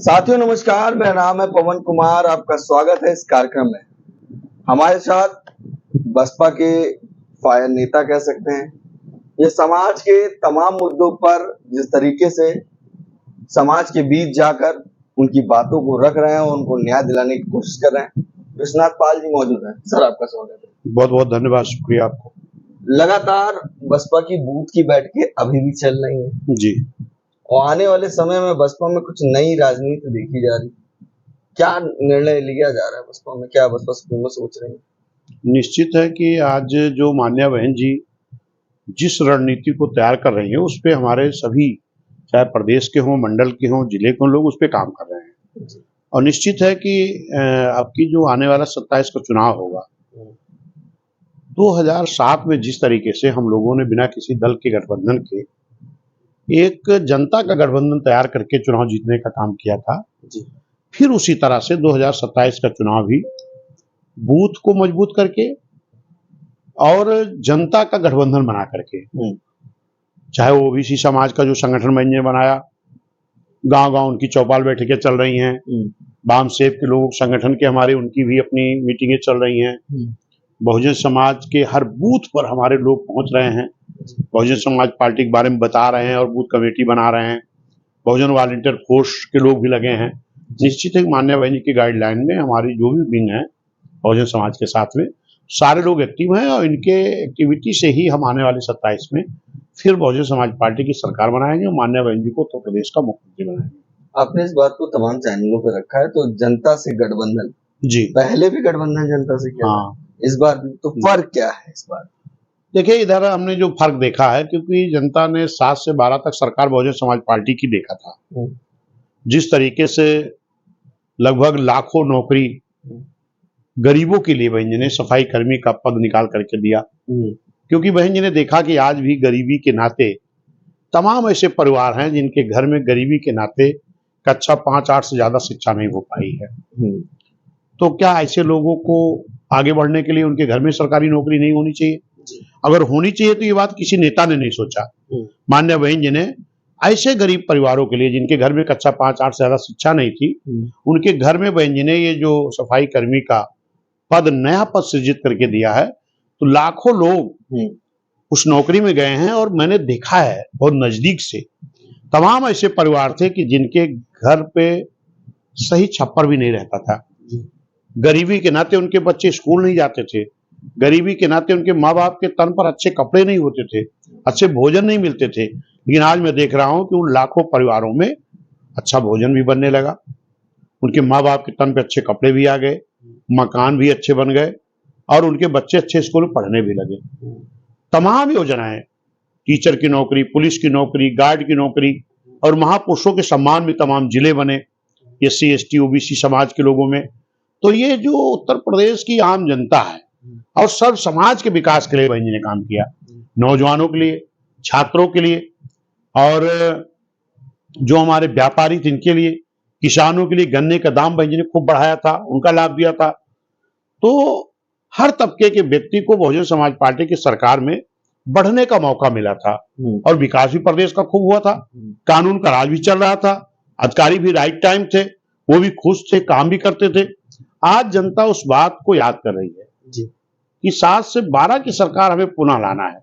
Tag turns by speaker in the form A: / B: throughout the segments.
A: साथियों नमस्कार, मेरा नाम है पवन कुमार। आपका स्वागत है इस कार्यक्रम में। हमारे साथ बसपा के फायर नेता कह सकते हैं। ये समाज के तमाम मुद्दों पर जिस तरीके से समाज के बीच जाकर उनकी बातों को रख रहे हैं और उनको न्याय दिलाने की कोशिश कर रहे हैं, विश्वनाथ पाल जी मौजूद हैं। सर, आपका स्वागत है।
B: बहुत बहुत धन्यवाद, शुक्रिया आपको।
A: लगातार बसपा की बूथ की बैठकें अभी भी चल रही हैं
B: जी,
A: और आने वाले समय में बसपा में कुछ नई राजनीति देखी जा रही। क्या निर्णय लिया जा रहा है बसपा में? क्या बसपा सुप्रीमो सोच रहे हैं?
B: निश्चित है कि आज जो मान्या बहन जी जिस रणनीति को तैयार कर रही हैं उस पे हमारे सभी, चाहे प्रदेश के हों, मंडल के हों, जिले के हों, लोग उस पे काम कर रहे हैं। और निश्चित है कि आपकी जो आने वाला 27 का चुनाव होगा, 2007 में जिस तरीके से हम लोगों ने बिना किसी दल के गठबंधन के एक जनता का गठबंधन तैयार करके चुनाव जीतने का काम किया था, फिर उसी तरह से 2027 का चुनाव भी बूथ को मजबूत करके और जनता का गठबंधन बना करके, चाहे वो ओबीसी समाज का जो संगठन मैंने बनाया, गांव-गांव उनकी चौपाल बैठकें चल रही हैं, वाम सेव के लोग संगठन के हमारे, उनकी भी अपनी मीटिंगें चल रही हैं, बहुजन समाज के हर बूथ पर हमारे लोग पहुंच रहे हैं, बहुजन समाज पार्टी के बारे में बता रहे हैं और बूथ कमेटी बना रहे हैं, बहुजन वॉलंटियर फोर्स के लोग भी लगे हैं। निश्चित है मान्या बहन जी की गाइडलाइन में हमारी जो भी विंग है बहुजन समाज के साथ में सारे लोग एक्टिव हैं और इनके एक्टिविटी से ही हम आने वाले 27 में फिर बहुजन समाज पार्टी की सरकार बनाएंगे और मान्या बहन जी को उत्तर प्रदेश का मुख्यमंत्री बनाएंगे।
A: आपने इस बात को तमाम चैनलों पर रखा है, तो जनता से गठबंधन,
B: जी
A: पहले भी गठबंधन जनता से किया,
B: हाँ,
A: इस बार भी, तो फर्क क्या है इस बार?
B: देखिए, इधर हमने जो फर्क देखा है, क्योंकि जनता ने 7 से 12 तक सरकार बहुजन समाज पार्टी की देखा था, जिस तरीके से लगभग लाखों नौकरी गरीबों के लिए बहन जी ने सफाई कर्मी का पद निकाल करके दिया, क्योंकि बहन जी ने देखा कि आज भी गरीबी के नाते तमाम ऐसे परिवार हैं जिनके घर में गरीबी के नाते कक्षा 5-8 से ज्यादा शिक्षा नहीं हो पाई है। तो क्या ऐसे लोगों को आगे बढ़ने के लिए उनके घर में सरकारी नौकरी नहीं होनी चाहिए? अगर होनी चाहिए तो ये बात किसी नेता ने नहीं सोचा। मान्या बहन जी ने ऐसे गरीब परिवारों के लिए जिनके घर में कक्षा 5-8 से ज्यादा शिक्षा नहीं थी, उनके घर में बहन जी ने ये जो सफाई कर्मी का पद, नया पद सृजित करके दिया है, तो लाखों लोग उस नौकरी में गए हैं। और मैंने देखा है बहुत नजदीक से, तमाम ऐसे परिवार थे कि जिनके घर पे सही छप्पर भी नहीं रहता था, गरीबी के नाते उनके बच्चे स्कूल नहीं जाते थे, गरीबी के नाते उनके माँ बाप के तन पर अच्छे कपड़े नहीं होते थे, अच्छे भोजन नहीं मिलते थे। लेकिन आज मैं देख रहा हूं कि उन लाखों परिवारों में अच्छा भोजन भी बनने लगा, उनके माँ बाप के तन पे अच्छे कपड़े भी आ गए, मकान भी अच्छे बन गए और उनके बच्चे अच्छे स्कूल में पढ़ने भी लगे। तमाम योजनाएं, टीचर की नौकरी, पुलिस की नौकरी, गार्ड की नौकरी और महापुरुषों के सम्मान में तमाम जिले बने SC ST OBC समाज के लोगों में। तो ये जो उत्तर प्रदेश की आम जनता है और सब समाज के विकास के लिए बहन जी ने काम किया, नौजवानों के लिए, छात्रों के लिए और जो हमारे व्यापारी थे इनके लिए, किसानों के लिए गन्ने का दाम बहन जी ने खूब बढ़ाया था, उनका लाभ दिया था। तो हर तबके के व्यक्ति को बहुजन समाज पार्टी की सरकार में बढ़ने का मौका मिला था और विकास भी प्रदेश का खूब हुआ था, कानून का राज भी चल रहा था, अधिकारी भी राइट टाइम थे, वो भी खुश थे, काम भी करते थे। आज जनता उस बात को याद कर रही है कि 7 से 12 की सरकार हमें पुनः लाना है।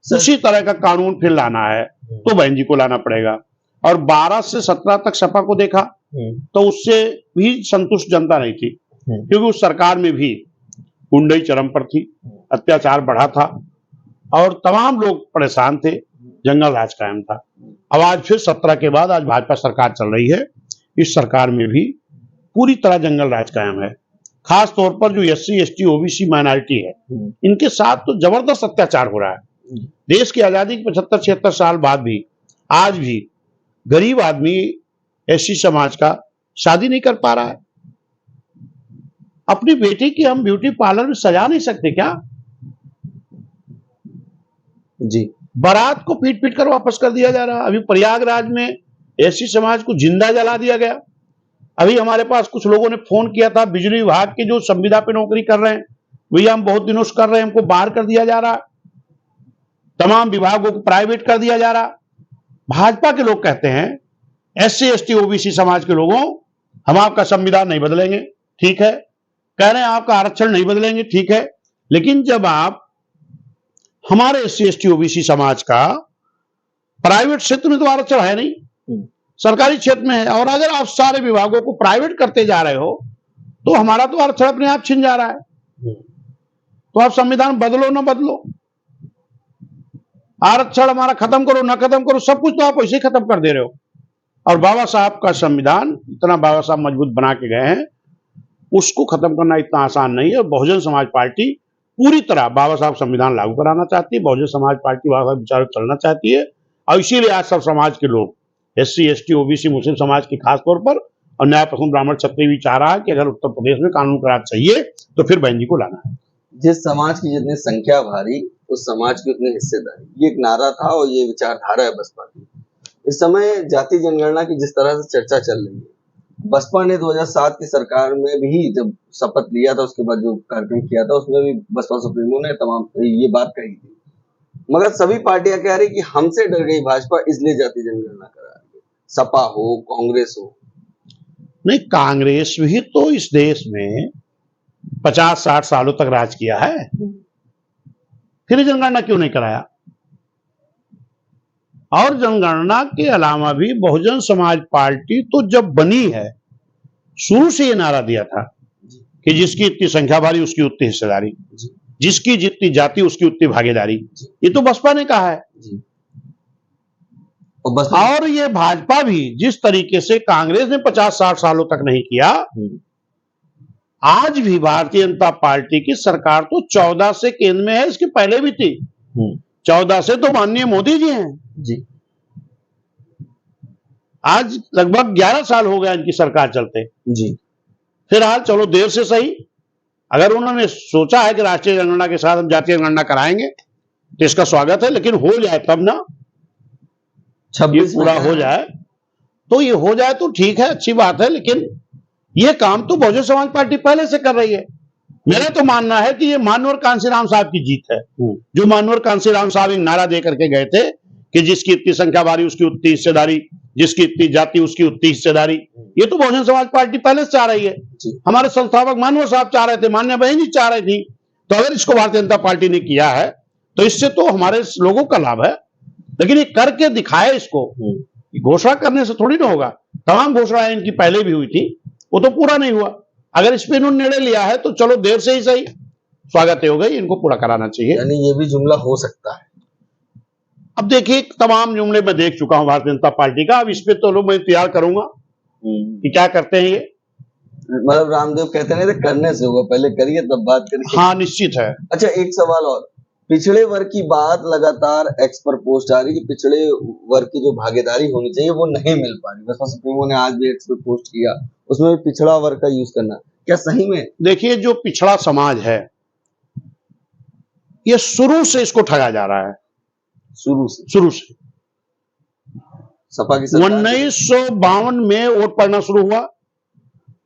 B: उसी तरह का कानून फिर लाना है तो बहन जी को लाना पड़ेगा। और 12 से 17 तक सपा को देखा तो उससे भी संतुष्ट जनता नहीं थी, क्योंकि उस सरकार में भी गुंडई चरम पर थी, अत्याचार बढ़ा था और तमाम लोग परेशान थे, जंगल राज कायम था। अब आज फिर 17 के बाद आज भाजपा सरकार चल रही है, इस सरकार में भी पूरी तरह जंगल राज कायम है। खास तौर पर जो SC ST OBC माइनॉरिटी है, इनके साथ तो जबरदस्त अत्याचार हो रहा है। देश की आजादी के 75-76 साल बाद भी आज भी गरीब आदमी SC समाज का शादी नहीं कर पा रहा है। अपनी बेटी की हम ब्यूटी पार्लर में सजा नहीं सकते क्या?
A: जी,
B: बारात को पीट पीट कर वापस कर दिया जा रहा। अभी प्रयागराज में SC समाज को जिंदा जला दिया गया। अभी हमारे पास कुछ लोगों ने फोन किया था, बिजली विभाग के जो संविदा पे नौकरी कर रहे हैं, भैया हम बहुत दिनों से कर रहे हैं, हमको बाहर कर दिया जा रहा, तमाम विभागों को प्राइवेट कर दिया जा रहा। भाजपा के लोग कहते हैं SC ST OBC समाज के लोगों, हम आपका संविधान नहीं बदलेंगे, ठीक है, कह रहे हैं आपका आरक्षण नहीं बदलेंगे, ठीक है, लेकिन जब आप हमारे SC ST OBC समाज का प्राइवेट क्षेत्र में तो आरक्षण है नहीं, सरकारी क्षेत्र में है, और अगर आप सारे विभागों को प्राइवेट करते जा रहे हो तो हमारा तो आरक्षण अपने आप छिन जा रहा है। तो आप संविधान बदलो ना बदलो, आरक्षण हमारा खत्म करो ना खत्म करो, सब कुछ तो आप वैसे ही खत्म कर दे रहे हो। और बाबा साहब का संविधान इतना बाबा साहब मजबूत बना के गए हैं, उसको खत्म करना इतना आसान नहीं है। और बहुजन समाज पार्टी पूरी तरह बाबा साहब संविधान लागू कराना चाहती है, बहुजन समाज पार्टी बाबा साहब विचारों चलना चाहती है, और इसीलिए आज सब समाज के लोग SC ST OBC मुस्लिम समाज के खास तौर पर, और न्याय पसंद ब्राह्मण क्षत्रिय भी चाह रहा है कि अगर उत्तर प्रदेश में कानून का राज चाहिए तो फिर बहन जी को लाना है।
A: जिस समाज की जितनी संख्या भारी, उस समाज की उतनी हिस्सेदारी, ये एक नारा था और ये विचारधारा है बसपा की। इस समय जाति जनगणना की जिस तरह से चर्चा चल रही है, बसपा ने 2007 की सरकार में भी जब शपथ लिया था, उसके बाद जो कार्यक्रम किया था उसमें भी बसपा सुप्रीमो ने तमाम ये बात कही थी, मगर सभी पार्टियां कह रही कि हमसे डर गई भाजपा, इसलिए जाति जनगणना करा रही है। सपा हो, कांग्रेस हो।
B: नहीं, कांग्रेस भी तो इस देश में 50-60 सालों तक राज किया है, फिर जनगणना क्यों नहीं कराया? और जनगणना के अलावा भी बहुजन समाज पार्टी तो जब बनी है, शुरू से ये नारा दिया था कि जिसकी इतनी संख्या भारी उसकी उतनी हिस्सेदारी, जिसकी जितनी जाति उसकी उतनी भागीदारी, ये तो बसपा ने कहा है। और ये भाजपा भी जिस तरीके से कांग्रेस ने 50-60 सालों तक नहीं किया, आज भी भारतीय जनता पार्टी की सरकार तो 14 से केंद्र में है, इसके पहले भी थी। 14 से तो माननीय मोदी जी हैं जी। आज लगभग 11 साल हो गया इनकी सरकार चलते जी। फिलहाल चलो देर से सही, अगर उन्होंने सोचा है कि राष्ट्रीय जनगणना के साथ हम जातीय जनगणना कराएंगे तो इसका स्वागत है, लेकिन हो जाए तब ना, 26 पूरा हो जाए तो ये हो जाए तो ठीक है, अच्छी बात है, लेकिन ये काम तो बहुजन समाज पार्टी पहले से कर रही है। मेरा तो मानना है कि ये मानवर कांसीराम साहब की जीत है, जो मानवर कांसीराम साहब एक नारा दे करके गए थे कि जिसकी इतनी संख्या भारी उसकी उतनी हिस्सेदारी, जिसकी इतनी जाति उसकी उतनी हिस्सेदारी। ये तो बहुजन समाज पार्टी पहले से चाह रही है, हमारे संस्थापक मानवर साहब चाह रहे थे, मान्य बहन जी चाह रही थी। तो अगर इसको भारतीय जनता पार्टी ने किया है तो इससे तो हमारे लोगों का लाभ है, लेकिन ये करके दिखाए, इसको घोषणा करने से थोड़ी ना होगा। तमाम घोषणाएं इनकी पहले भी हुई थी, वो तो पूरा नहीं हुआ। अगर इस पे इन्होंने निर्णय लिया है तो चलो देर से ही सही, स्वागत हो गई, इनको पूरा कराना चाहिए।
A: यानी ये भी जुमला हो सकता है।
B: अब देखिए, तमाम जुमले मैं देख चुका हूं भारतीय जनता पार्टी का, अब इस पे तो मैं तैयार करूंगा कि क्या करते हैं ये।
A: मतलब रामदेव कहते नहीं थे करने से होगा, पहले करिए तब बात करिए।
B: हाँ, निश्चित है।
A: अच्छा, एक सवाल और, पिछड़े वर्ग की बात लगातार एक्स पर पोस्ट आ रही है कि पिछड़े वर्ग की जो भागीदारी होनी चाहिए वो नहीं मिल पा रही। बसपा सुप्रीमो ने आज भी एक्स पर पोस्ट किया, उसमें भी पिछड़ा वर्ग का यूज करना, क्या सही में?
B: देखिए, जो पिछड़ा समाज है ये शुरू से इसको ठगा जा रहा है, शुरू से।
A: सपा की
B: 1952 में वोट पड़ना शुरू हुआ,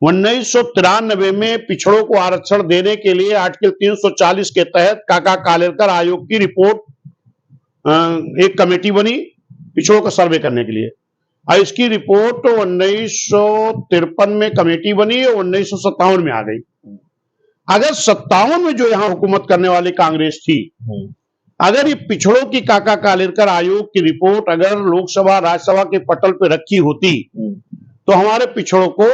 B: 1993 में पिछड़ों को आरक्षण देने के लिए आर्टिकल 340 के तहत काका कालेलकर आयोग की रिपोर्ट, एक कमेटी बनी पिछड़ों का सर्वे करने के लिए, और इसकी रिपोर्ट 1953 में कमेटी बनी और 1957 में आ गई। अगर 57 में जो यहां हुकूमत करने वाली कांग्रेस थी, अगर ये पिछड़ों की काका कालेलकर आयोग की रिपोर्ट अगर लोकसभा राज्यसभा के पटल पे रखी होती तो हमारे पिछड़ों को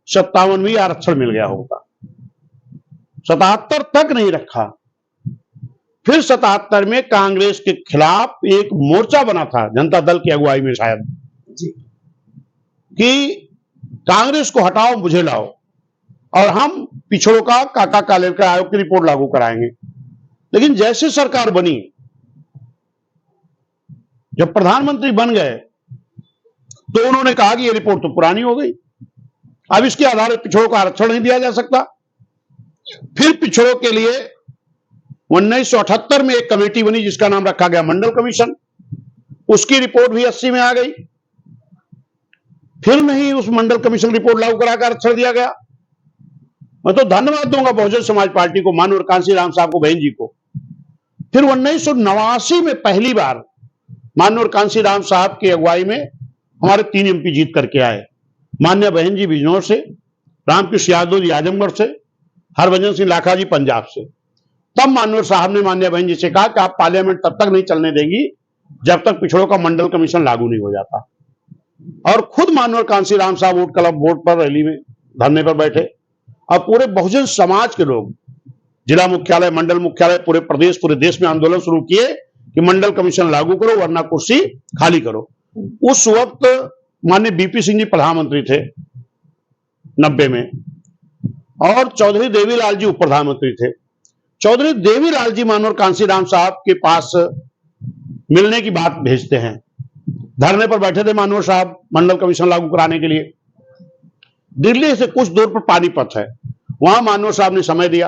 B: 57वीं आरक्षण मिल गया होगा। 77 तक नहीं रखा। फिर 77 में कांग्रेस के खिलाफ एक मोर्चा बना था, जनता दल की अगुवाई में शायद जी, कि कांग्रेस को हटाओ मुझे लाओ और हम पिछड़ों का काका कालेलकर आयोग की रिपोर्ट लागू कराएंगे। लेकिन जैसे सरकार बनी, जब प्रधानमंत्री बन गए तो उन्होंने कहा कि यह रिपोर्ट तो पुरानी हो गई, अब इसके आधार पर पिछड़ों को आरक्षण नहीं दिया जा सकता। फिर पिछड़ों के लिए 1978 में एक कमेटी बनी जिसका नाम रखा गया मंडल कमीशन, उसकी रिपोर्ट भी 80 में आ गई। फिर नहीं उस मंडल कमीशन रिपोर्ट लागू कराकर आरक्षण दिया गया। मैं तो धन्यवाद दूंगा बहुजन समाज पार्टी को, मानवर कांसीराम साहब को, बहन जी को। फिर 1989 में पहली बार मानवर कांसीराम साहब की अगुवाई में हमारे 3 एमपी जीत करके आए, मान्य बहन जी बिजनौर से, रामकृष्ण यादव जी आजमगढ़ से, हरभजन सिंह लाखा जी पंजाब से। तब माननीय साहब ने मान्य बहन जी से कहा कि आप पार्लियामेंट तब तक नहीं चलने देंगी जब तक पिछड़ों का मंडल कमीशन लागू नहीं हो जाता। और खुद माननीय कांशीराम साहब वोट क्लब बोर्ड पर रैली में धरने पर बैठे और पूरे बहुजन समाज के लोग जिला मुख्यालय, मंडल मुख्यालय, पूरे प्रदेश, पूरे देश में आंदोलन शुरू किए कि मंडल कमीशन लागू करो वरना कुर्सी खाली करो। उस वक्त माननीय बीपी सिंह जी प्रधानमंत्री थे 90 में और चौधरी देवीलाल जी उप प्रधानमंत्री थे। चौधरी देवीलाल जी माननीय कांशीराम साहब के पास मिलने की बात भेजते हैं। धरने पर बैठे थे माननीय साहब मंडल कमीशन लागू कराने के लिए। दिल्ली से कुछ दूर पर पानीपत है, वहां माननीय साहब ने समय दिया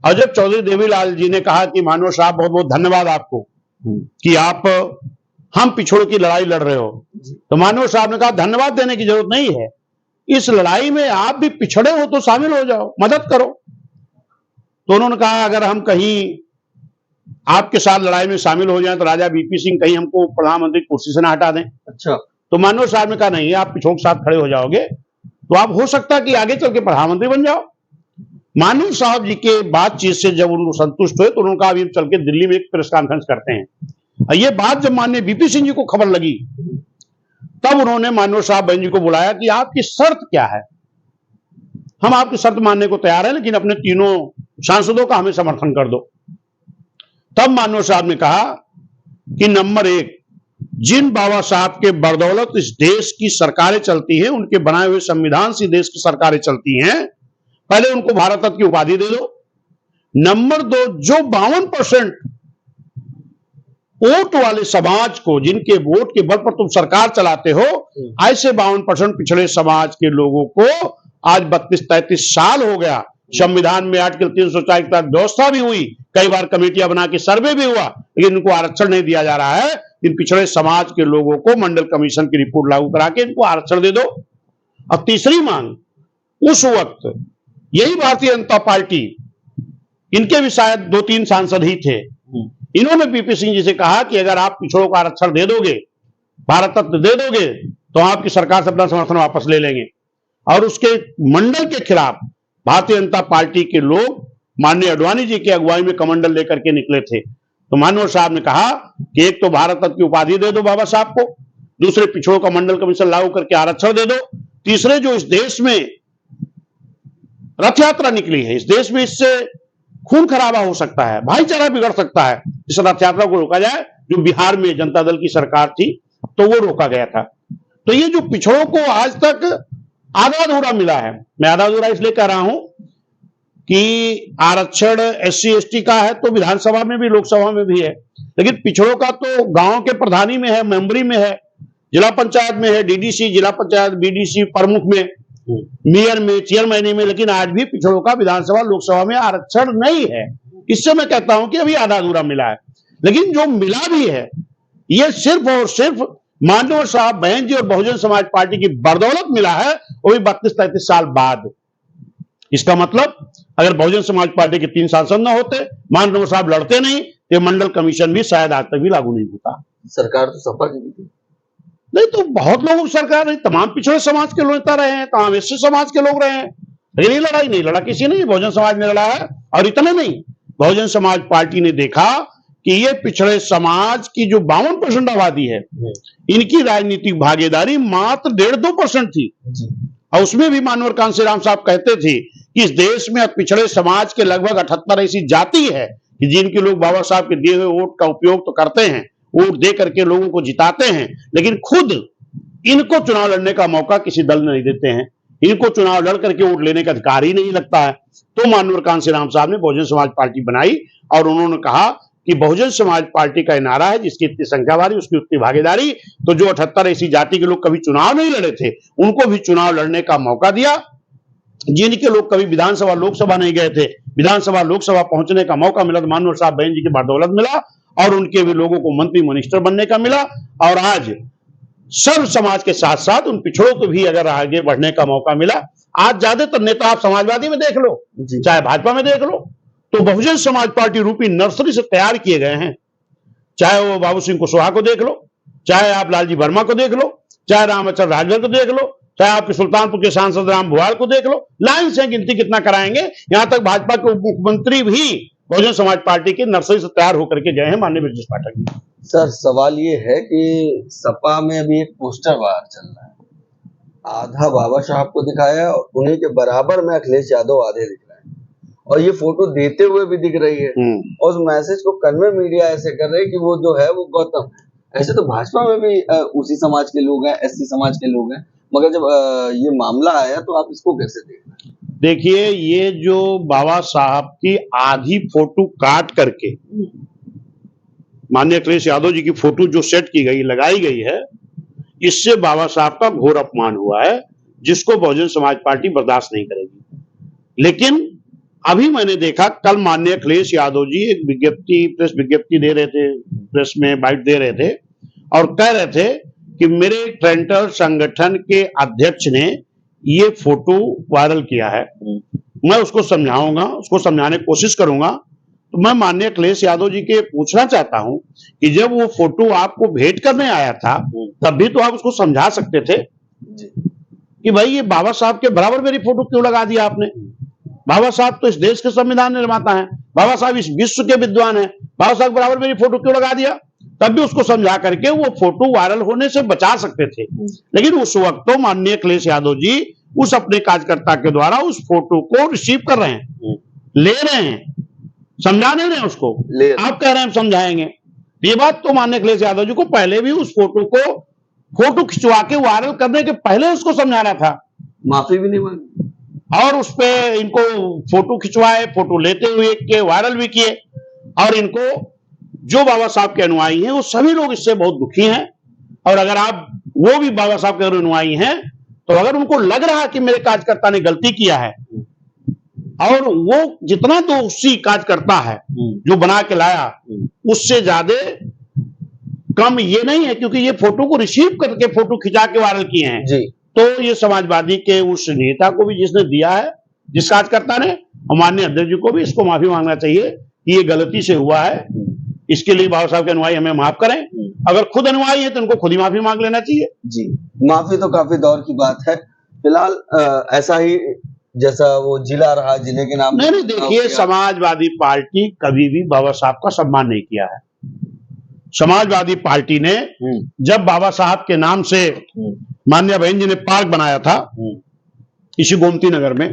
B: और जब चौधरी देवीलाल जी ने कहा कि माननीय साहब बहुत बहुत धन्यवाद आपको कि आप हम पिछड़ों की लड़ाई लड़ रहे हो, तो माननीय साहब ने कहा धन्यवाद देने की जरूरत नहीं है, इस लड़ाई में आप भी पिछड़े हो तो शामिल हो जाओ, मदद करो। तो उन्होंने कहा अगर हम कहीं आपके साथ लड़ाई में शामिल हो जाएं तो राजा बीपी सिंह कहीं हमको प्रधानमंत्री कुर्सी से ना हटा दें।
A: अच्छा,
B: तो माननीय साहब ने कहा नहीं, आप पिछड़ों के साथ खड़े हो जाओगे तो आप हो सकता है कि आगे चल के प्रधानमंत्री बन जाओ। माननीय साहब जी के बातचीत से जब उनको संतुष्ट हुए तो उन्होंने कहा अभी चल के दिल्ली में एक प्रेस कॉन्फ्रेंस करते हैं। और ये बात जब माननीय बीपी सिंह जी को खबर लगी तब उन्होंने माननीय साहब बहन जी को बुलाया कि आपकी शर्त क्या है, हम आपकी शर्त मानने को तैयार हैं लेकिन अपने तीनों सांसदों का हमें समर्थन कर दो। तब माननीय साहब ने कहा कि नंबर 1, जिन बाबा साहब के बदौलत इस देश की सरकारें चलती हैं, उनके बनाए हुए संविधान से देश की सरकारें चलती हैं, पहले उनको भारत रत्न की उपाधि दे दो। नंबर 2, जो 52% वोट वाले समाज को, जिनके वोट के बल पर तुम सरकार चलाते हो, ऐसे 52% पिछड़े समाज के लोगों को आज 32-33 साल हो गया, संविधान में आर्टिकल 304 की व्यवस्था भी हुई, कई बार कमेटियां बना के सर्वे भी हुआ, लेकिन इनको आरक्षण नहीं दिया जा रहा है। इन पिछड़े समाज के लोगों को मंडल कमीशन की रिपोर्ट लागू करा के इनको आरक्षण दे दो। और तीसरी मांग, उस वक्त यही भारतीय जनता पार्टी, इनके भी शायद 2-3 सांसद ही थे, इन्होंने बीपी सिंह जी से कहा कि अगर आप पिछड़ों का आरक्षण दे दोगे, भारत रत्न दे दोगे, तो आपकी सरकार से अपना समर्थन वापस ले लेंगे। और उसके मंडल के खिलाफ भारतीय जनता पार्टी के लोग माननीय अडवाणी जी की अगुवाई में कमंडल लेकर के निकले थे। तो माननीय साहब ने कहा कि एक तो भारत रत्न की उपाधि दे दो बाबा साहब को, दूसरे पिछड़ों का मंडल कमीशन लागू करके आरक्षण दे दो, तीसरे जो इस देश में रथ यात्रा निकली है, इस देश में इससे खून खराबा हो सकता है, भाईचारा बिगड़ सकता है, इस रथ यात्रा को रोका जाए। जो बिहार में जनता दल की सरकार थी तो वो रोका गया था। तो ये जो पिछड़ों को आज तक आधा अधूरा मिला है, मैं आधा अधूरा इसलिए कह रहा हूं कि आरक्षण SC ST का है तो विधानसभा में भी लोकसभा में भी है, लेकिन पिछड़ों का तो गांव के प्रधानी में है, मेंबरी में है, जिला पंचायत में है, DDC, जिला पंचायत BDC प्रमुख में, मेयर में, चेयरमैन में, लेकिन आज भी पिछड़ों का विधानसभा लोकसभा में आरक्षण नहीं है। इससे मैं कहता हूं कि अभी आधा अधूरा मिला है, लेकिन जो मिला भी है ये सिर्फ और सिर्फ माननीय साहब बहन जी और बहुजन समाज पार्टी की बदौलत मिला है, वो भी 32-33 साल बाद। इसका मतलब अगर बहुजन समाज पार्टी के 3 सांसद न होते, माननीय साहब लड़ते नहीं, तो मंडल कमीशन भी शायद आज तक भी लागू नहीं होता।
A: सरकार तो सपा की थी।
B: नहीं तो बहुत लोगों की सरकार रही, तमाम पिछड़े समाज के लोग नेता रहे हैं, तमाम SC समाज के लोग रहे हैं, लेकिन ये लड़ाई नहीं लड़ा किसी ने, बहुजन समाज ने लड़ा है। और इतना नहीं, बहुजन समाज पार्टी ने देखा कि ये पिछड़े समाज की जो 52% आबादी है, इनकी राजनीतिक भागीदारी मात्र 1.5-2% थी। और उसमें भी माननीय कांशीराम साहब कहते थे कि इस देश में पिछड़े समाज के लगभग 78 ऐसी जाति है कि जिनके लोग बाबा साहब के दिए हुए वोट का उपयोग तो करते हैं, वोट दे करके लोगों को जिताते हैं, लेकिन खुद इनको चुनाव लड़ने का मौका किसी दल ने नहीं देते हैं, इनको चुनाव लड़ करके वोट लेने का अधिकार ही नहीं लगता है। तो माननीय कांशीराम साहब ने बहुजन समाज पार्टी बनाई और उन्होंने कहा कि बहुजन समाज पार्टी का नारा है जिसकी इतनी संख्या वाली उसकी उतनी भागीदारी। तो जो 78 ऐसी जाति के लोग कभी चुनाव नहीं लड़े थे, उनको भी चुनाव लड़ने का मौका दिया। जिनके लोग कभी विधानसभा लोकसभा नहीं गए थे, विधानसभा लोकसभा पहुंचने का मौका मिला, तो माननीय साहब बहन जी की बदौलत मिला और उनके भी लोगों को मंत्री मिनिस्टर बनने का मिला। और आज सर्व समाज के साथ साथ उन पिछड़ों को भी अगर आगे बढ़ने का मौका मिला, आज ज्यादातर नेता आप समाजवादी में देख लो, चाहे भाजपा में देख लो, तो बहुजन समाज पार्टी रूपी नर्सरी से तैयार किए गए हैं। चाहे वो बाबू सिंह कुशवाहा को देख लो, चाहे आप लालजी वर्मा को देख लो, चाहे रामाचल राजभर को देख लो, चाहे आपके सुल्तानपुर के सांसद राम भुआल को देख लो, लाइन से गिनती कितना कराएंगे। यहां तक भाजपा के उप मुख्यमंत्री भी बहुजन समाज पार्टी के नर्सरी से तैयार होकर के गए हैं माननीय ब्रजेश पाठक जी।
A: सर सवाल ये है कि सपा में अभी एक पोस्टर बाहर चल रहा है, आधा बाबा साहब को दिखाया है और उन्हीं के बराबर में अखिलेश यादव आधे दिख रहे हैं, और ये फोटो देते हुए भी दिख रही है, और उस मैसेज को कन्वे मीडिया ऐसे कर रही है कि वो जो है वो गौतम है। ऐसे तो भाजपा में भी उसी समाज के लोग हैं, एससी समाज के लोग हैं, मगर जब ये मामला आया तो आप इसको कैसे देख रहे हैं?
B: देखिए, ये जो बाबा साहब की आधी फोटो काट करके माननीय अखिलेश यादव जी की फोटो जो सेट की गई, लगाई गई है, इससे बाबा साहब का घोर अपमान हुआ है, जिसको बहुजन समाज पार्टी बर्दाश्त नहीं करेगी। लेकिन अभी मैंने देखा, कल माननीय अखिलेश यादव जी एक प्रेस विज्ञप्ति दे रहे थे, प्रेस में बाइट दे रहे थे और कह रहे थे कि मेरे ट्रेंटर संगठन के अध्यक्ष ने ये फोटो वायरल किया है, मैं उसको समझाऊंगा, उसको समझाने की कोशिश करूंगा। तो मैं माननीय अखिलेश यादव जी के पूछना चाहता हूं कि जब वो फोटो आपको भेंट करने आया था तब भी तो आप उसको समझा सकते थे कि भाई ये बाबा साहब के बराबर मेरी फोटो क्यों लगा दिया आपने। बाबा साहब तो इस देश के संविधान निर्माता हैं, बाबा साहब इस विश्व के विद्वान हैं, बाबा साहब के बराबर मेरी फोटो क्यों लगा दिया। तब भी उसको समझा करके वो फोटो वायरल होने से बचा सकते थे। लेकिन उस वक्त तो माननीय अखिलेश यादव जी उस अपने कार्यकर्ता के द्वारा उस फोटो को रिसीव कर रहे हैं, ले रहे हैं, समझा नहीं रहे उसको। आप कह रहे हैं हम समझाएंगे, ये बात तो माननीय अखिलेश यादव जी को पहले भी उस फोटो को फोटो खिंचवा के वायरल करने के पहले उसको समझाना था।
A: माफी भी नहीं मांगी
B: और उस पे इनको फोटो खिंचवाए, फोटो लेते हुए के वायरल भी किए। और इनको जो बाबा साहब के अनुयायी हैं वो सभी लोग इससे बहुत दुखी हैं। और अगर आप वो भी बाबा साहब के अनुयायी हैं तो अगर उनको लग रहा है कि मेरे कार्यकर्ता ने गलती किया है, और वो जितना दोषी कार्यकर्ता है जो बना के लाया उससे ज्यादा कम ये नहीं है, क्योंकि ये फोटो को रिसीव करके फोटो खिंचा के वायरल किए हैं
A: जी।
B: तो ये समाजवादी के उस नेता को भी जिसने दिया है, जिस कार्यकर्ता ने, और माननीय अध्यक्ष जी को भी इसको माफी मांगना चाहिए कि ये गलती से हुआ है। इसके लिए बाबा साहब के अनुयायी हमें माफ करें, अगर खुद अनुयायी है तो उनको खुद ही माफी मांग लेना चाहिए।
A: जी, माफी तो काफी दौर की बात है। फिलहाल ऐसा ही जैसा वो जिला रहा, जिले के नाम
B: नहीं, देखिए, समाजवादी पार्टी कभी भी बाबा साहब का सम्मान नहीं किया है। समाजवादी पार्टी ने जब बाबा साहब के नाम से माननीय बहन जी ने पार्क बनाया था इसी गोमती नगर में,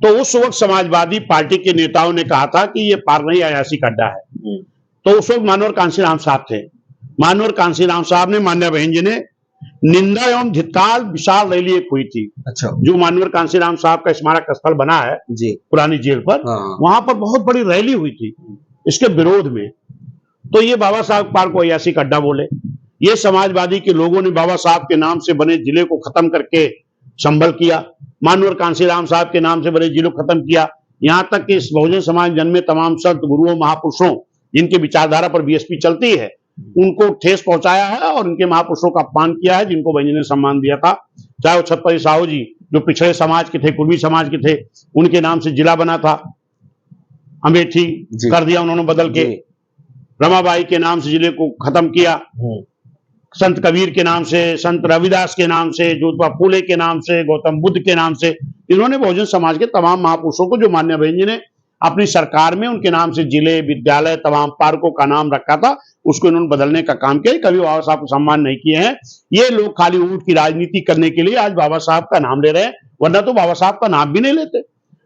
B: तो उस वक्त समाजवादी पार्टी के नेताओं ने कहा था कि ये पार्क नहीं, अयासी का अड्डा है। तो उस वक्त मानवर कांशीराम साहब थे। मानवर कांशीराम साहब ने, माननीय बहन जी ने निंदा एवं धिक्कार विशाल रैली एक हुई थी।
A: अच्छा। जो
B: मानवर कांशीराम साहब का स्मारक स्थल बना है जी पुरानी जेल पर, वहां पर बहुत बड़ी रैली हुई थी इसके विरोध में। तो ये बाबा साहब पार्क को अयासी का अड्डा बोले। ये समाजवादी के लोगों ने बाबा साहब के नाम से बने जिले को खत्म करके संभल किया, मानवर कांशीराम साहब के नाम से बने जिले को खत्म किया। यहां तक कि इस बहुजन समाज जन्मे तमाम संत गुरुओं महापुरुषों जिनकी विचारधारा पर बीएसपी चलती है उनको ठेस पहुंचाया है और उनके महापुरुषों का अपमान किया है, जिनको बहन जी ने सम्मान दिया था। चाहे वो छत्रपति साहू जी जो पिछड़े समाज के थे, कुर्मी समाज के थे, उनके नाम से जिला बना था, अमेठी कर दिया उन्होंने बदल के। रमाबाई के नाम से जिले को खत्म किया, संत कबीर के नाम से, संत रविदास के नाम से, ज्योतिबा फूले के नाम से, गौतम बुद्ध के नाम से, इन्होंने बहुजन समाज के तमाम महापुरुषों को, जो माननीय बहन जी ने अपनी सरकार में उनके नाम से जिले, विद्यालय, तमाम पार्कों का नाम रखा था, उसको इन्होंने बदलने का काम किया। कभी बाबा साहब को सम्मान नहीं किए हैं। ये लोग खाली ऊंट की राजनीति करने के लिए आज बाबा साहब का नाम ले रहे हैं, वरना तो बाबा साहब का नाम भी नहीं लेते।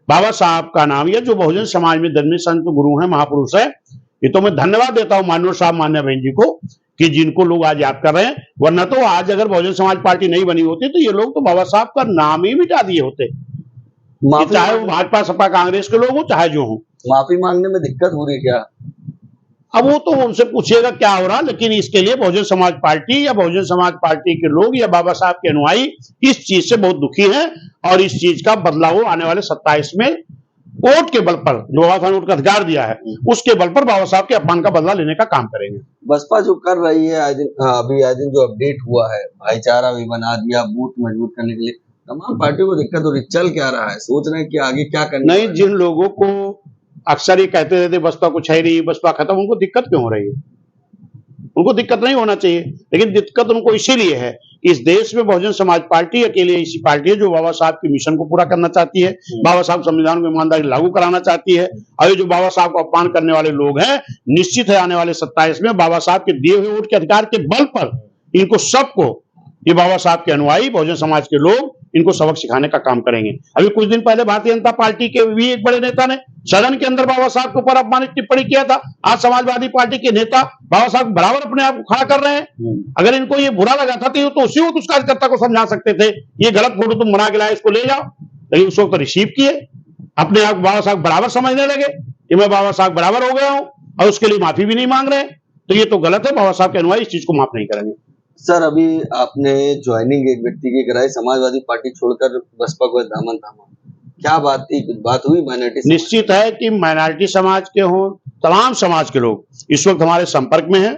B: बाबा साहब का नाम, ये जो बहुजन समाज में जन्मे संत गुरु हैं, महापुरुष है, ये तो मैं धन्यवाद देता हूं माननीय साहब, मान्य बहन जी को, कि जिनको लोग आज याद कर रहे हैं। वरना तो आज अगर बहुजन समाज पार्टी नहीं बनी होती तो ये लोग तो बाबा साहब का नाम ही मिटा दिए होते, चाहे वो भाजपा, सपा, कांग्रेस के लोग हो, चाहे जो हो।
A: माफी मांगने में दिक्कत हो रही है क्या?
B: अब वो तो उनसे पूछिएगा क्या हो रहा, लेकिन इसके लिए बहुजन समाज पार्टी या बहुजन समाज पार्टी के लोग या बाबा साहब के अनुयायी इस चीज से बहुत दुखी हैं और इस चीज का बदलाव आने वाले 27 में वोट के बल पर, जो बाबा साहब ने वोट का अधिकार दिया है, उसके बल पर बाबा साहब के अपमान का बदला लेने का काम करेंगे।
A: बसपा जो कर रही है अभी आज जो अपडेट हुआ है, भाईचारा भी बना दिया, बूथ मजबूत करने के लिए, तमाम पार्टियों को दिक्कत हो रही, चल क्या रहा है, सोच रहे हैं कि आगे क्या करना।
B: नहीं, जिन लोगों को अक्सर ये कहते रहते बसपा कुछ है नहीं, बसपा खत्म, उनको दिक्कत क्यों हो रही है? उनको दिक्कत नहीं होना चाहिए, लेकिन दिक्कत उनको इसीलिए है कि इस देश में बहुजन समाज पार्टी अकेले ऐसी पार्टी है जो बाबा साहब के मिशन को पूरा करना चाहती है, बाबा साहब संविधान को ईमानदारी लागू कराना चाहती है। और ये जो बाबा साहब को अपमान करने वाले लोग हैं, निश्चित है आने वाले 27 में बाबा साहब के दिए हुए वोट के अधिकार के बल पर इनको सबको, ये बाबा साहब के अनुयायी बहुजन समाज के लोग इनको सबक सिखाने का काम करेंगे। अभी कुछ दिन पहले भारतीय जनता पार्टी के भी एक बड़े नेता ने सदन के अंदर बाबा साहब के ऊपर अपमानित टिप्पणी किया था। आज समाजवादी पार्टी के नेता बाबा साहब बराबर अपने आप को खड़ा कर रहे हैं। अगर इनको ये बुरा लगा था तो उसी वक्त उस कार्यकर्ता को समझा सकते थे, ये गलत फोटो तुम बना के लाए, इसको ले जाओ। लेकिन उस वक्त रिसीव किए, अपने आप बाबा साहब बराबर समझने लगे कि मैं बाबा साहब बराबर हो गया हूं, और उसके लिए माफी भी नहीं मांग रहे। तो ये तो गलत है, बाबा साहब के अनुयायी इस चीज को माफ नहीं करेंगे।
A: सर, अभी आपने ज्वाइनिंग एक व्यक्ति की कराई, समाजवादी पार्टी छोड़कर बसपा को दामन थामा, क्या बात थी? कुछ बात हुई माइनॉरिटी?
B: निश्चित है कि माइनॉरिटी समाज के हों, तमाम समाज के लोग इस वक्त हमारे संपर्क में हैं।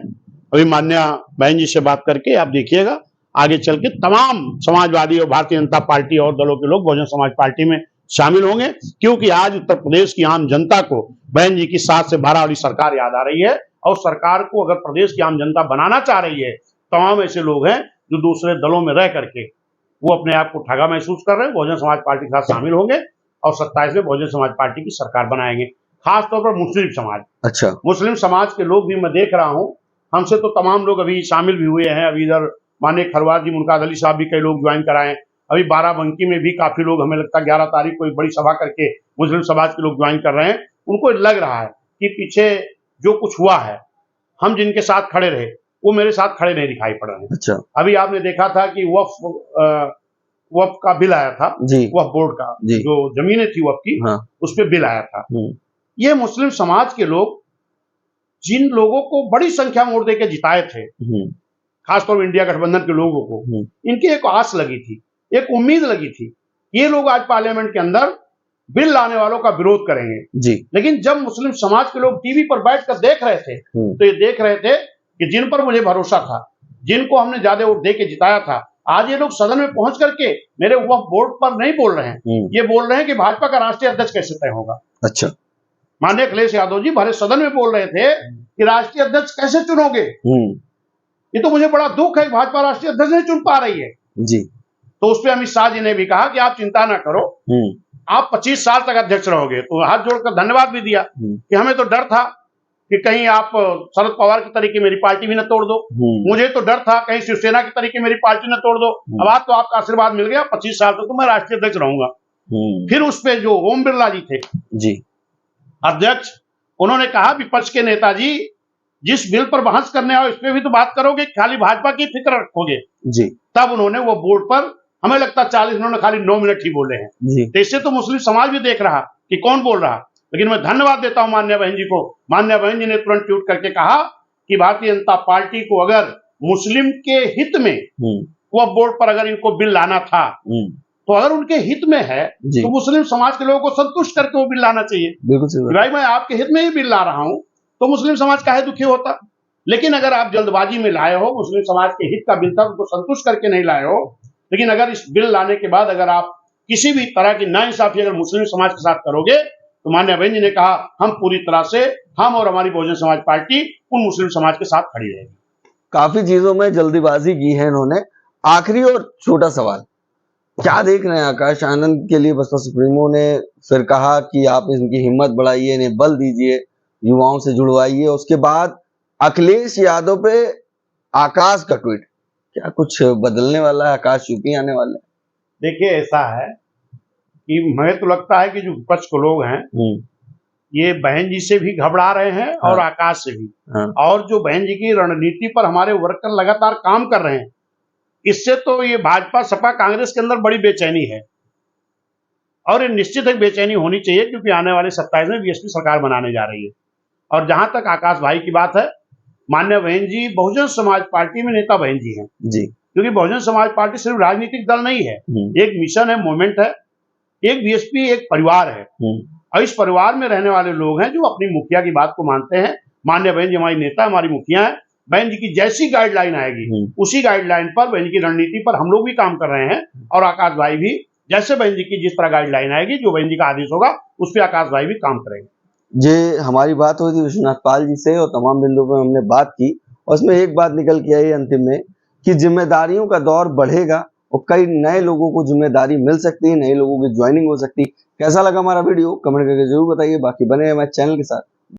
B: अभी मान्या बहन जी से बात करके आप देखिएगा, आगे चल के तमाम समाजवादी और भारतीय जनता पार्टी और दलों के लोग बहुजन समाज पार्टी में शामिल होंगे, क्योंकि आज उत्तर प्रदेश की आम जनता को बहन जी की 7 से 12 वाली सरकार याद आ रही है। और सरकार को अगर प्रदेश की आम जनता बनाना चाह रही है, तमाम ऐसे लोग हैं जो दूसरे दलों में रह करके वो अपने आप को ठगा महसूस कर रहे हैं, बहुजन समाज पार्टी के साथ शामिल होंगे और 27 में बहुजन समाज पार्टी की सरकार बनाएंगे। खासतौर पर मुस्लिम समाज,
A: अच्छा,
B: मुस्लिम समाज के लोग भी मैं देख रहा हूं, हमसे तो तमाम लोग अभी शामिल भी हुए हैं। अभी इधर माननीय खरवार जी मुनकाद अली साहब भी कई लोग ज्वाइन कराए। अभी बाराबंकी में भी काफी लोग, हमें लगता है 11 तारीख को एक बड़ी सभा करके मुस्लिम समाज के लोग ज्वाइन कर रहे हैं। उनको लग रहा है कि पीछे जो कुछ हुआ है, हम जिनके साथ खड़े रहे वो मेरे साथ खड़े नहीं दिखाई पड़ रहे हैं।
A: अच्छा,
B: अभी आपने देखा था कि वक्फ का बिल आया था, वक्फ बोर्ड का, जो जमीनें थी वक्फ की, हाँ, उस पर बिल आया था। ये मुस्लिम समाज के लोग, जिन लोगों को बड़ी संख्या में वोट देकर जिताए थे, खासतौर पर इंडिया गठबंधन के लोगों को, इनकी एक आस लगी थी, एक उम्मीद लगी थी, ये लोग आज पार्लियामेंट के अंदर बिल लाने वालों का विरोध करेंगे जी। लेकिन जब मुस्लिम समाज के लोग टीवी पर बैठकर देख रहे थे, तो ये देख रहे थे कि जिन पर मुझे भरोसा था, जिनको हमने ज्यादा वोट दे के जिताया था, आज ये लोग सदन में पहुंच करके मेरे वक्फ बोर्ड पर नहीं बोल रहे हैं, ये बोल रहे हैं कि भाजपा का राष्ट्रीय अध्यक्ष कैसे तय होगा। अच्छा, माननीय अखिलेश यादव जी भरे सदन में बोल रहे थे कि राष्ट्रीय अध्यक्ष कैसे चुनोगे, ये तो मुझे बड़ा दुख है, भाजपा राष्ट्रीय अध्यक्ष नहीं चुन पा रही है जी। तो उस पर अमित शाह जी ने भी कहा कि आप चिंता ना करो, आप 25 साल तक अध्यक्ष रहोगे। तो हाथ जोड़कर धन्यवाद भी दिया कि हमें तो डर था कि कहीं आप शरद पवार के तरीके मेरी पार्टी भी न तोड़ दो, मुझे तो डर था कहीं शिवसेना के तरीके मेरी पार्टी न तोड़ दो। अब आज तो आपका आशीर्वाद मिल गया, 25 साल तक तो मैं राष्ट्रीय अध्यक्ष रहूंगा। फिर उस पे जो ओम बिरला जी थे जी अध्यक्ष, उन्होंने कहा विपक्ष के नेताजी जिस बिल पर बहस करने आओ इस पे भी तो बात करोगे, खाली भाजपा की फिक्र रखोगे जी। तब उन्होंने वो बोर्ड पर, हमें लगता 40, उन्होंने खाली 9 मिनट ही बोले हैं जी। तो इससे तो मुस्लिम समाज भी देख रहा कि कौन बोल रहा। लेकिन मैं धन्यवाद देता हूं मान्या बहन जी को, मान्या बहन जी ने तुरंत ट्वीट करके कहा कि भारतीय जनता पार्टी को अगर मुस्लिम के हित में वो बोर्ड पर अगर इनको बिल लाना था, तो अगर उनके हित में है तो मुस्लिम समाज के लोगों को संतुष्ट करके वो बिल लाना चाहिए। बिल्कुल भाई, मैं आपके हित में ही बिल ला रहा हूं, तो मुस्लिम समाज काहे दुखी होता। लेकिन अगर आप जल्दबाजी में लाए हो, मुस्लिम समाज के हित का बिल था, उनको संतुष्ट करके नहीं लाए हो, लेकिन अगर इस बिल लाने के बाद अगर आप किसी भी तरह की नाइंसाफी अगर मुस्लिम समाज के साथ करोगे, तो मान्या बहन जी ने कहा हम पूरी तरह से, हम और हमारी बहुजन समाज पार्टी उन मुस्लिम समाज के साथ खड़ी रहेगी।
A: काफी चीजों में जल्दीबाजी की है इन्होंने। आखिरी और छोटा सवाल, क्या देख रहे हैं आकाश आनंद के लिए बसपा सुप्रीमो ने फिर कहा कि आप इनकी हिम्मत बढ़ाइए, इन्हें बल दीजिए, युवाओं से जुड़वाइए। उसके बाद अखिलेश यादव पे आकाश का ट्वीट, क्या कुछ बदलने वाला है? आकाश यूपी आने वाले?
B: देखिए ऐसा है कि मुझे तो लगता है कि जो विपक्ष के लोग हैं ये बहन जी से भी घबरा रहे हैं और आकाश से भी, और जो बहन जी की रणनीति पर हमारे वर्कर लगातार काम कर रहे हैं, इससे तो ये भाजपा सपा कांग्रेस के अंदर बड़ी बेचैनी है। और ये निश्चित एक बेचैनी होनी चाहिए, क्योंकि आने वाले 27 में बीएसपी सरकार बनाने जा रही है। और जहां तक आकाश भाई की बात है, मान्य बहन जी बहुजन समाज पार्टी में नेता बहन जी हैं जी, क्योंकि बहुजन समाज पार्टी सिर्फ राजनीतिक दल नहीं है, एक मिशन है, मूवमेंट है, एक बीएसपी एक परिवार है। और इस परिवार में रहने वाले लोग हैं जो अपनी मुखिया की बात को मानते हैं। मान्य बहन जी हमारी नेता, हमारी मुखिया है। बहन जी की जैसी गाइडलाइन आएगी उसी गाइडलाइन पर, बहन जी की रणनीति पर हम लोग भी काम कर रहे हैं। और आकाश भाई भी जैसे बहन जी की जिस तरह गाइडलाइन आएगी, जो बहन जी का आदेश होगा, उस पर आकाश भाई भी काम करेंगे।
A: जे हमारी बात हुई थी विश्वनाथ पाल जी से और तमाम बिंदुओं पर हमने बात की, और उसमें एक बात निकल के आई अंतिम में कि जिम्मेदारियों का दौर बढ़ेगा और कई नए लोगों को जिम्मेदारी मिल सकती है, नए लोगों की ज्वाइनिंग हो सकती है। कैसा लगा हमारा वीडियो कमेंट करके जरूर बताइए। बाकी बने हमारे चैनल के साथ।